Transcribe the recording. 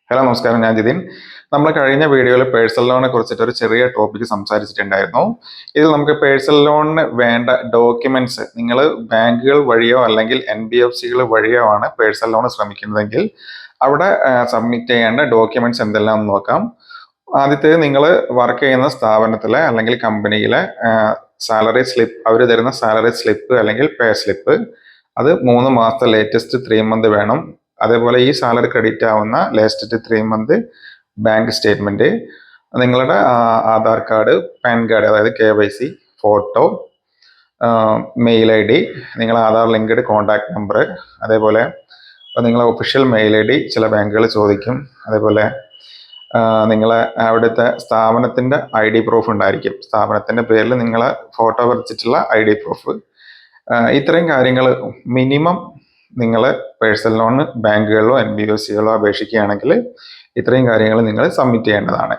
Hello നമസ്കാരം, ഞാൻ ജിതിൻ. നമ്മൾ കഴിഞ്ഞ വീഡിയോയിൽ പേഴ്സണൽ ലോണിനെ കുറിച്ചിട്ട് ഒരു ചെറിയ ടോപ്പിക് സംസാരിച്ചിട്ടുണ്ടായിരുന്നു. ഇതിൽ നമുക്ക് പേഴ്സണൽ ലോണിന് വേണ്ട ഡോക്യുമെന്റ്സ് നിങ്ങൾ ബാങ്കുകൾ വഴിയോ അല്ലെങ്കിൽ NBFCകൾ വഴിയോ ആണ് പേഴ്സണൽ ലോൺ ശ്രമിക്കുന്നതെങ്കിൽ അവിടെ സബ്മിറ്റ് ചെയ്യേണ്ട ഡോക്യുമെന്റ്സ് എന്തെല്ലാം എന്ന് നോക്കാം. ആദ്യത്തേത്, നിങ്ങൾ വർക്ക് ചെയ്യുന്ന സ്ഥാപനത്തിലെ അല്ലെങ്കിൽ കമ്പനിയിലെ സാലറി സ്ലിപ്പ്, അവർ തരുന്ന സാലറി സ്ലിപ്പ് അല്ലെങ്കിൽ പേ സ്ലിപ്പ്, അത് 3 മാസത്തെ ലേറ്റസ്റ്റ് 3 മന്ത് വേണം. അതേപോലെ ഈ സാലറി ക്രെഡിറ്റ് ആവുന്ന ലാസ്റ്റ് 3 മന്ത് ബാങ്ക് സ്റ്റേറ്റ്മെന്റ്, നിങ്ങളുടെ ആധാർ കാർഡ്, പാൻ കാർഡ്, അതായത് KYC, ഫോട്ടോ, മെയിൽ ID, നിങ്ങളുടെ ആധാർ ലിങ്ക്ഡ് കോൺടാക്ട് നമ്പർ, അതേപോലെ നിങ്ങളെ ഒഫീഷ്യൽ മെയിൽ ID ചില ബാങ്കുകൾ ചോദിക്കും. അതേപോലെ നിങ്ങളെ അവിടുത്തെ സ്ഥാപനത്തിൻ്റെ ID പ്രൂഫ് ഉണ്ടായിരിക്കും, സ്ഥാപനത്തിൻ്റെ പേരിൽ നിങ്ങളെ ഫോട്ടോ വരച്ചിട്ടുള്ള ID പ്രൂഫ്. ഇത്രയും കാര്യങ്ങൾ മിനിമം നിങ്ങൾ പേഴ്സണൽ ലോൺ ബാങ്കുകളിലോ NBFCകളോ അപേക്ഷിക്കുകയാണെങ്കിൽ ഇത്രയും കാര്യങ്ങൾ നിങ്ങൾ സബ്മിറ്റ് ചെയ്യേണ്ടതാണ്.